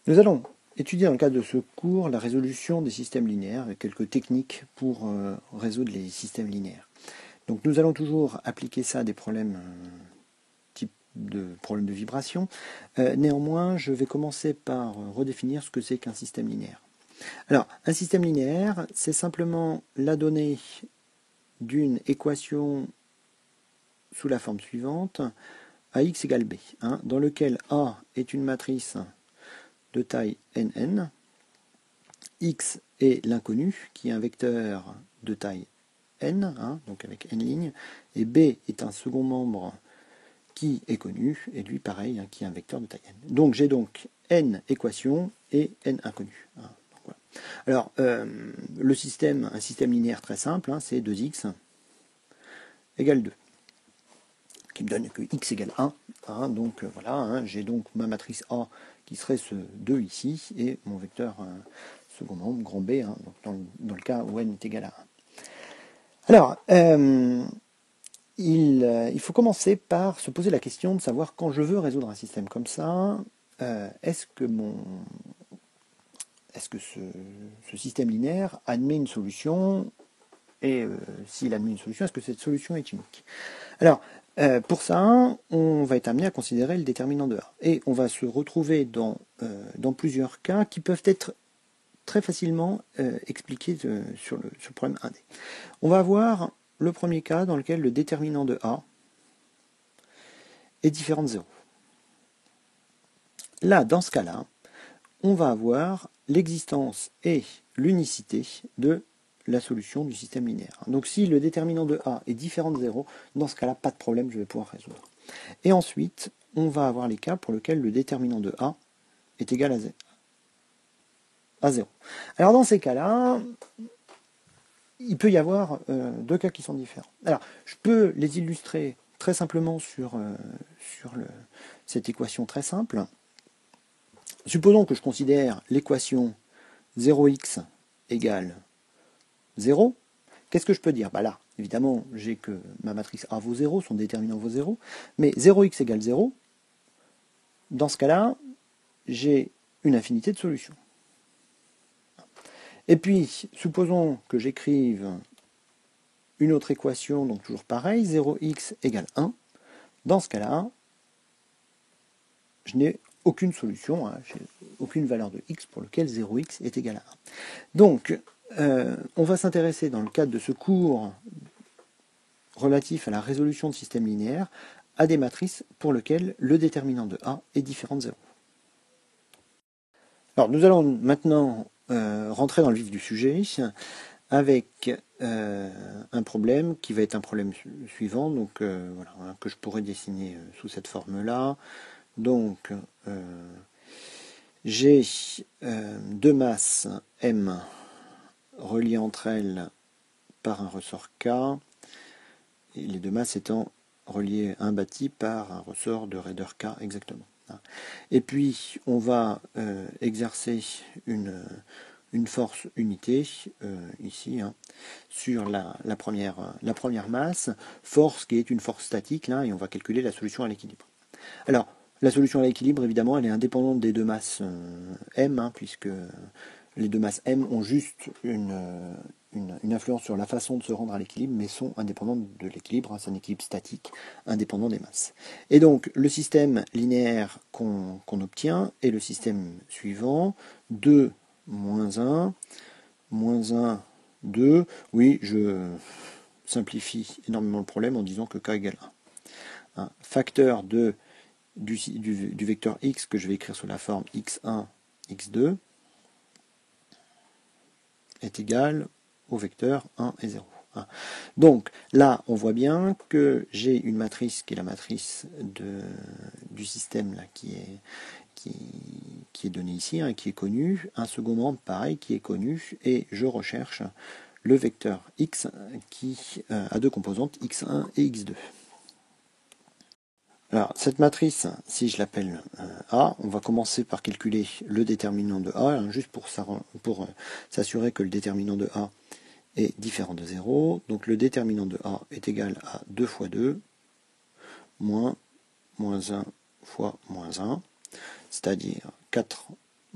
Nous allons étudier dans le cadre de ce cours la résolution des systèmes linéaires avec quelques techniques pour résoudre les systèmes linéaires. Donc nous allons toujours appliquer ça à des problèmes type de problèmes de vibration. Néanmoins, je vais commencer par redéfinir ce que c'est qu'un système linéaire. Alors, un système linéaire, c'est simplement la donnée d'une équation sous la forme suivante, AX égale B, dans lequel A est une matrice de taille nn, x est l'inconnu, qui est un vecteur de taille n, donc avec n lignes, et b est un second membre qui est connu, et lui pareil, qui est un vecteur de taille n. Donc j'ai donc n équations et n inconnus. Voilà. Alors, un système linéaire très simple, c'est 2x égale 2, qui me donne que x égale 1. Donc voilà, j'ai donc ma matrice A qui serait ce 2 ici, et mon vecteur second membre, grand B, donc dans le cas où n est égal à 1. Alors, il faut commencer par se poser la question de savoir, quand je veux résoudre un système comme ça, est-ce que ce système linéaire admet une solution, et s'il admet une solution, est-ce que cette solution est unique? Alors, pour ça, on va être amené à considérer le déterminant de A. Et on va se retrouver dans plusieurs cas qui peuvent être très facilement expliqués sur le problème 1D. On va avoir le premier cas dans lequel le déterminant de A est différent de 0. Là, dans ce cas-là, on va avoir l'existence et l'unicité de la solution du système linéaire. Donc si le déterminant de A est différent de 0, dans ce cas-là, pas de problème, je vais pouvoir résoudre. Et ensuite, on va avoir les cas pour lesquels le déterminant de A est égal à 0. Alors dans ces cas-là, il peut y avoir deux cas qui sont différents. Alors, je peux les illustrer très simplement sur cette équation très simple. Supposons que je considère l'équation 0x égale 0. Qu'est-ce que je peux dire? Là, évidemment, j'ai que ma matrice A vaut 0, son déterminant vaut 0, mais 0x égale 0, dans ce cas-là, j'ai une infinité de solutions. Et puis, supposons que j'écrive une autre équation, donc toujours pareil, 0x égale 1. Dans ce cas-là, je n'ai aucune solution, j'ai aucune valeur de x pour lequel 0x est égal à 1. Donc, on va s'intéresser dans le cadre de ce cours relatif à la résolution de systèmes linéaires à des matrices pour lesquelles le déterminant de A est différent de 0. Alors, nous allons maintenant rentrer dans le vif du sujet avec un problème qui va être un problème suivant, donc voilà, que je pourrais dessiner sous cette forme-là. Donc, j'ai deux masses M reliées entre elles par un ressort K, et les deux masses étant reliées un bâti par un ressort de raideur K exactement. Et puis, on va exercer une force unité, ici, sur la première masse, force qui est une force statique, là, et on va calculer la solution à l'équilibre. Alors, la solution à l'équilibre, évidemment, elle est indépendante des deux masses M, puisque les deux masses M ont juste une influence sur la façon de se rendre à l'équilibre, mais sont indépendantes de l'équilibre, c'est un équilibre statique, indépendant des masses. Et donc, le système linéaire qu'on obtient est le système suivant, 2, moins 1, moins 1, 2. Oui, je simplifie énormément le problème en disant que k égale 1. Facteur du vecteur x que je vais écrire sous la forme x1, x2 est égal au vecteur 1 et 0. Donc là, on voit bien que j'ai une matrice qui est la matrice du système là, qui est donnée ici, qui est connue, un second membre pareil qui est connu, et je recherche le vecteur x qui a deux composantes, x1 et x2. Alors, cette matrice, si je l'appelle A, on va commencer par calculer le déterminant de A, juste pour s'assurer que le déterminant de A est différent de 0. Donc le déterminant de A est égal à 2 fois 2, moins 1 fois moins 1, c'est-à-dire 4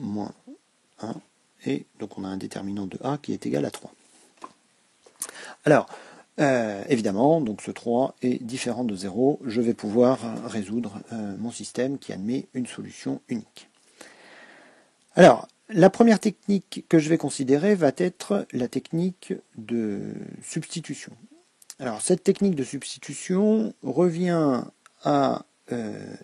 moins 1, et donc on a un déterminant de A qui est égal à 3. Alors, évidemment, donc ce 3 est différent de 0, je vais pouvoir résoudre mon système qui admet une solution unique. Alors, la première technique que je vais considérer va être la technique de substitution. Alors, cette technique de substitution revient à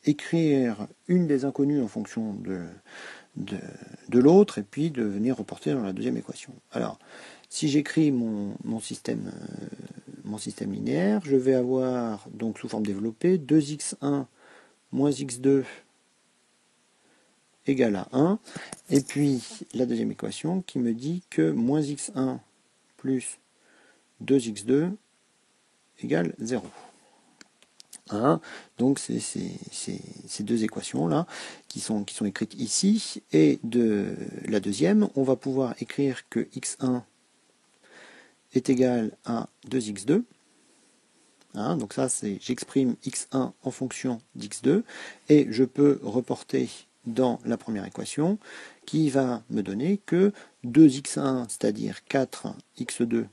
écrire une des inconnues en fonction de l'autre et puis de venir reporter dans la deuxième équation. Alors, si j'écris mon système linéaire, je vais avoir donc sous forme développée 2x1 moins x2 égale à 1, et puis la deuxième équation qui me dit que moins x1 plus 2x2 égale 0. Hein, donc c'est ces deux équations-là qui sont écrites ici, et de la deuxième, on va pouvoir écrire que x1 est égal à 2x2. Hein, donc ça, c'est j'exprime x1 en fonction d'x2, et je peux reporter dans la première équation, qui va me donner que 2x1, c'est-à-dire 4x2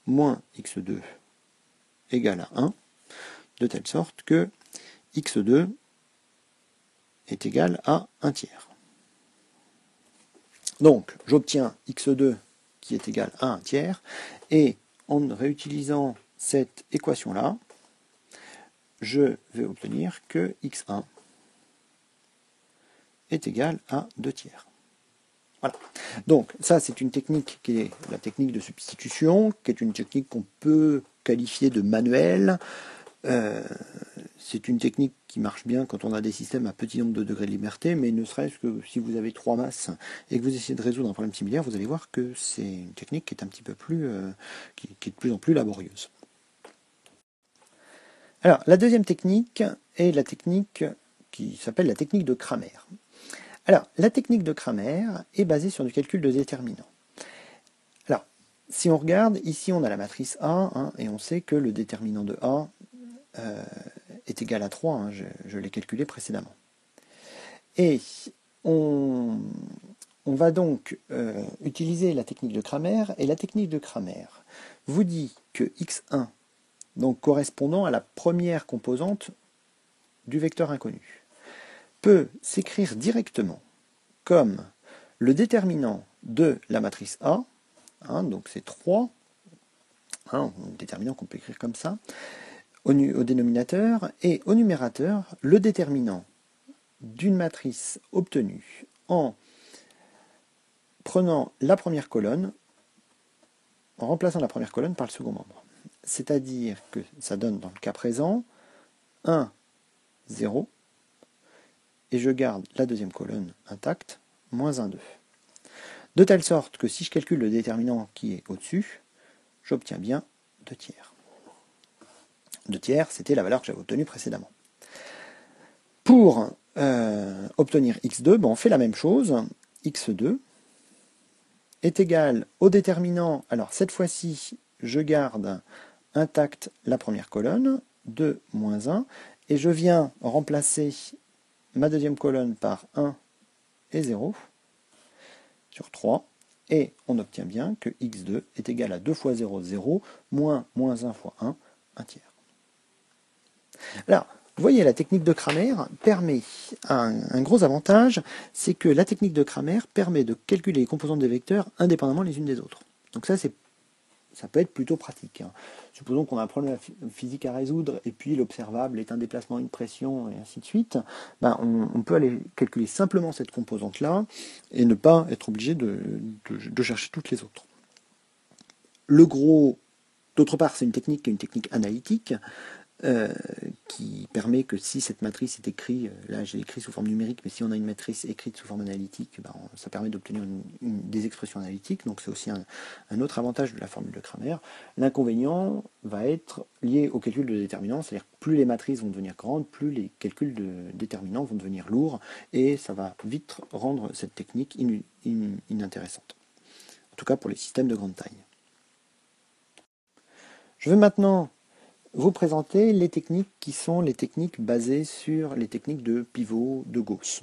moins x2 égale à 1, de telle sorte que x2 est égal à 1 tiers. Donc, j'obtiens x2 qui est égal à 1 tiers, et en réutilisant cette équation-là, je vais obtenir que x1 est égal à 2 tiers. Voilà. Donc, ça, c'est une technique qui est la technique de substitution, qui est une technique qu'on peut qualifier de manuelle. C'est une technique qui marche bien quand on a des systèmes à petit nombre de degrés de liberté, mais ne serait-ce que si vous avez 3 masses et que vous essayez de résoudre un problème similaire, vous allez voir que c'est une technique qui est un petit peu plus, qui est de plus en plus laborieuse. Alors, la deuxième technique est la technique qui s'appelle la technique de Cramer. Alors, la technique de Cramer est basée sur du calcul de déterminants. Alors, si on regarde, ici on a la matrice A, hein, et on sait que le déterminant de A est égal à 3, hein, je l'ai calculé précédemment. Et on va donc utiliser la technique de Cramer, et la technique de Cramer vous dit que x1, donc correspondant à la première composante du vecteur inconnu, peut s'écrire directement comme le déterminant de la matrice A, hein, donc c'est 3, hein, un déterminant qu'on peut écrire comme ça, au dénominateur, et au numérateur, le déterminant d'une matrice obtenue en prenant la première colonne, en remplaçant la première colonne par le second membre. C'est-à-dire que ça donne dans le cas présent 1, 0, et je garde la deuxième colonne intacte, moins 1, 2. De telle sorte que si je calcule le déterminant qui est au-dessus, j'obtiens bien 2 tiers. 2 tiers, c'était la valeur que j'avais obtenue précédemment. Pour obtenir x2, on fait la même chose. x2 est égal au déterminant. Alors cette fois-ci, je garde intacte la première colonne, 2 moins 1, et je viens remplacer ma deuxième colonne par 1 et 0 sur 3, et on obtient bien que x2 est égal à 2 fois 0, 0, moins 1 fois 1, 1 tiers. Alors, vous voyez, la technique de Cramer permet un gros avantage, c'est que la technique de Cramer permet de calculer les composantes des vecteurs indépendamment les unes des autres. Donc ça peut être plutôt pratique. Hein. Supposons qu'on a un problème physique à résoudre et puis l'observable est un déplacement, une pression et ainsi de suite. On peut aller calculer simplement cette composante-là et ne pas être obligé de chercher toutes les autres. Le gros, d'autre part, c'est une technique qui est une technique analytique. Qui permet que si cette matrice est écrite, là j'ai écrit sous forme numérique, mais si on a une matrice écrite sous forme analytique, ça permet d'obtenir des expressions analytiques, donc c'est aussi un autre avantage de la formule de Cramer. L'inconvénient va être lié au calcul de déterminants, c'est-à-dire que plus les matrices vont devenir grandes, plus les calculs de déterminants vont devenir lourds, et ça va vite rendre cette technique inintéressante. En tout cas pour les systèmes de grande taille. Je vais maintenant vous présenter les techniques qui sont les techniques basées sur les techniques de pivot de Gauss.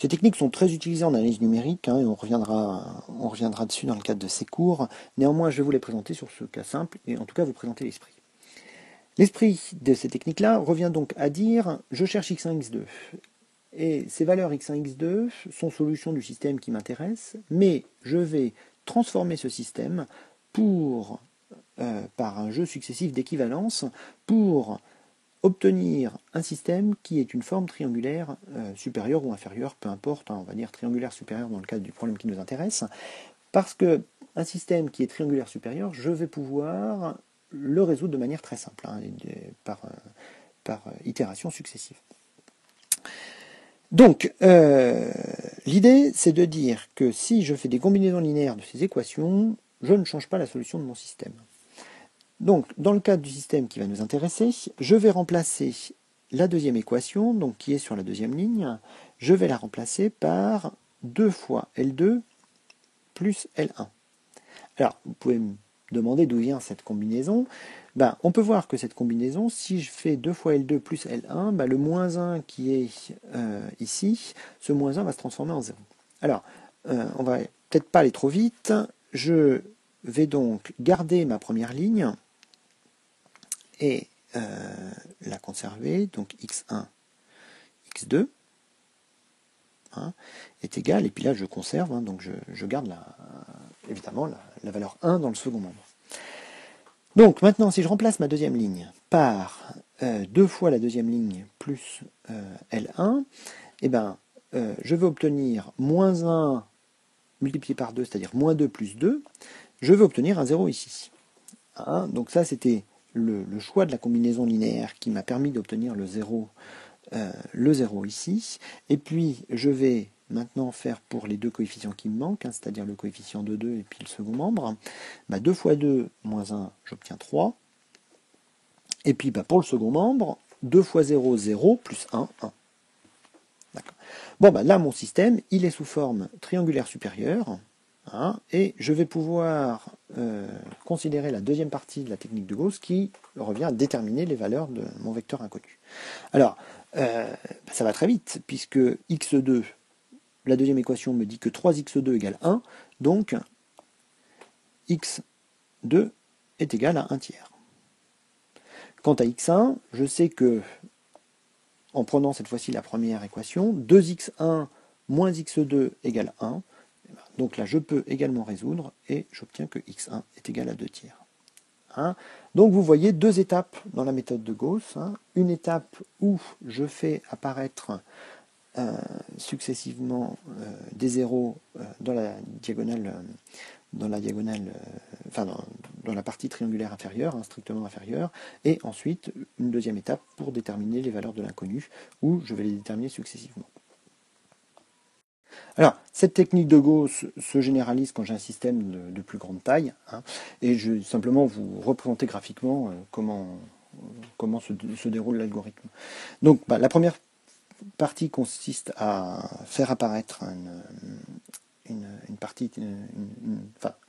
Ces techniques sont très utilisées en analyse numérique, et on reviendra dessus dans le cadre de ces cours. Néanmoins, je vais vous les présenter sur ce cas simple, et en tout cas vous présenter l'esprit. L'esprit de ces techniques-là revient donc à dire « je cherche x1, x2 ». Et ces valeurs x1, x2 sont solutions du système qui m'intéresse, mais je vais transformer ce système par un jeu successif d'équivalence pour obtenir un système qui est une forme triangulaire supérieure ou inférieure, peu importe, on va dire triangulaire supérieure dans le cadre du problème qui nous intéresse, parce que un système qui est triangulaire supérieur, je vais pouvoir le résoudre de manière très simple, par itération successive. Donc, l'idée, c'est de dire que si je fais des combinaisons linéaires de ces équations, je ne change pas la solution de mon système. Donc, dans le cadre du système qui va nous intéresser, je vais remplacer la deuxième équation, donc qui est sur la deuxième ligne, je vais la remplacer par 2 fois L2 plus L1. Alors, vous pouvez me demander d'où vient cette combinaison. On peut voir que cette combinaison, si je fais 2 fois L2 plus L1, le moins 1 qui est ici, ce moins 1 va se transformer en 0. Alors, on va peut-être pas aller trop vite. Je vais donc garder ma première ligne et la conserver, donc x1, x2 est égal, et puis là je conserve, donc je garde évidemment la valeur 1 dans le second membre. Donc maintenant, si je remplace ma deuxième ligne par 2 fois la deuxième ligne plus L1, je vais obtenir moins 1 multiplié par 2, c'est-à-dire moins 2 plus 2, je vais obtenir un 0 ici. Donc ça, c'était le choix de la combinaison linéaire qui m'a permis d'obtenir le 0 ici. Et puis, je vais maintenant faire pour les deux coefficients qui me manquent, c'est-à-dire le coefficient de 2 et puis le second membre. 2 fois 2 moins 1, j'obtiens 3. Et puis pour le second membre, 2 fois 0, 0, plus 1, 1. Bon, là, mon système, il est sous forme triangulaire supérieure. Et je vais pouvoir considérer la deuxième partie de la technique de Gauss qui revient à déterminer les valeurs de mon vecteur inconnu. Alors, ça va très vite, puisque x2, la deuxième équation me dit que 3x2 égale 1, donc x2 est égal à 1 tiers. Quant à x1, je sais que, en prenant cette fois-ci la première équation, 2x1 moins x2 égale 1, donc là je peux également résoudre, et j'obtiens que x1 est égal à 2 tiers. Donc vous voyez deux étapes dans la méthode de Gauss. Une étape où je fais apparaître successivement des zéros dans la diagonale, dans la partie triangulaire inférieure, strictement inférieure, et ensuite une deuxième étape pour déterminer les valeurs de l'inconnu, où je vais les déterminer successivement. Alors, cette technique de Gauss se généralise quand j'ai un système de plus grande taille, et je vais simplement vous représenter graphiquement comment se déroule l'algorithme. Donc, la première partie consiste à faire apparaître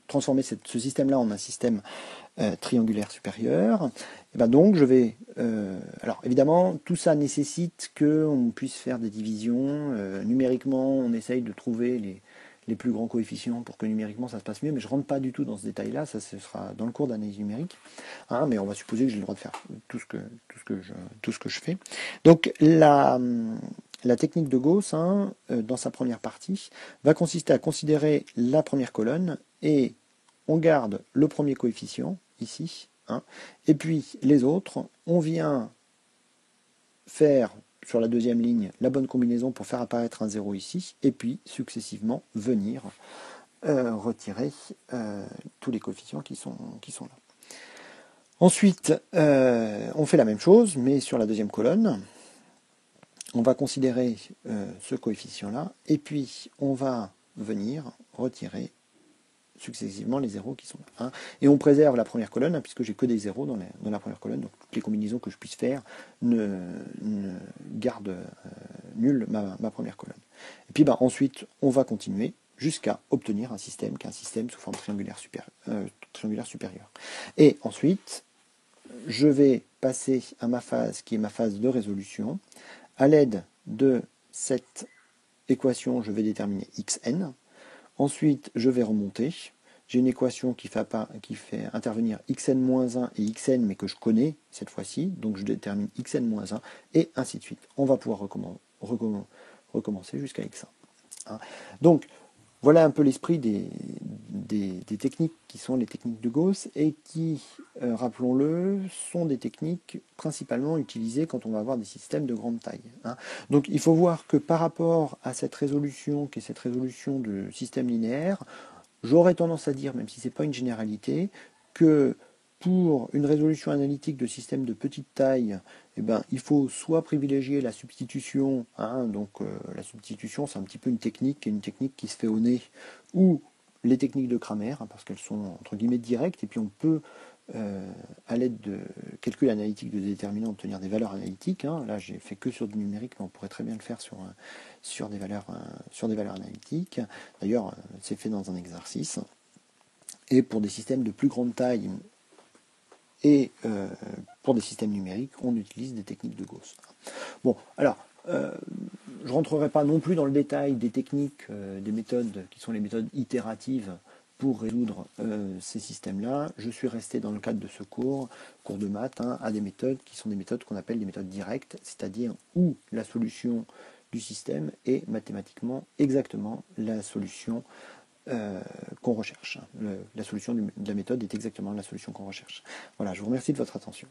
transformer ce système-là en un système triangulaire supérieur. Et donc je vais... alors évidemment, tout ça nécessite qu'on puisse faire des divisions. Numériquement, on essaye de trouver les plus grands coefficients pour que numériquement ça se passe mieux, mais je ne rentre pas du tout dans ce détail-là, ça ce sera dans le cours d'analyse numérique. Mais on va supposer que j'ai le droit de faire tout ce que je fais. Donc la technique de Gauss, dans sa première partie, va consister à considérer la première colonne et on garde le premier coefficient, ici, et puis les autres, on vient faire sur la deuxième ligne la bonne combinaison pour faire apparaître un 0 ici, et puis successivement venir retirer tous les coefficients qui sont là. Ensuite, on fait la même chose, mais sur la deuxième colonne. On va considérer ce coefficient-là, et puis on va venir retirer successivement les zéros qui sont là. Et on préserve la première colonne, puisque j'ai que des zéros dans la première colonne, donc toutes les combinaisons que je puisse faire ne gardent nulle ma première colonne. Et puis ensuite, on va continuer jusqu'à obtenir un système qui est un système sous forme triangulaire supérieure. Et ensuite, je vais passer à ma phase qui est ma phase de résolution, à l'aide de cette équation, je vais déterminer xn. Ensuite, je vais remonter. J'ai une équation qui fait intervenir xn-1 et xn, mais que je connais cette fois-ci. Donc je détermine xn-1 et ainsi de suite. On va pouvoir recommencer jusqu'à x1. Hein. Donc, voilà un peu l'esprit des techniques qui sont les techniques de Gauss et qui, rappelons-le, sont des techniques principalement utilisées quand on va avoir des systèmes de grande taille. Hein. Donc il faut voir que par rapport à cette résolution, qui est cette résolution de système linéaire, j'aurais tendance à dire, même si ce n'est pas une généralité, que pour une résolution analytique de systèmes de petite taille, eh ben, il faut soit privilégier la substitution, hein, donc la substitution c'est un petit peu une technique qui se fait au nez, ou les techniques de Cramer, hein, parce qu'elles sont entre guillemets directes, et puis on peut, à l'aide de calculs analytiques de déterminants, obtenir des valeurs analytiques. Hein. Là j'ai fait que sur du numérique, mais on pourrait très bien le faire sur des valeurs analytiques. D'ailleurs, c'est fait dans un exercice. Et pour des systèmes de plus grande taille, et pour des systèmes numériques, on utilise des techniques de Gauss. Bon, alors, je ne rentrerai pas non plus dans le détail des techniques, des méthodes qui sont les méthodes itératives pour résoudre ces systèmes-là. Je suis resté dans le cadre de ce cours de maths, hein, à des méthodes qui sont des méthodes qu'on appelle des méthodes directes, c'est-à-dire où la solution du système est mathématiquement exactement la solution qu'on recherche. La solution de la méthode est exactement la solution qu'on recherche. Voilà, je vous remercie de votre attention.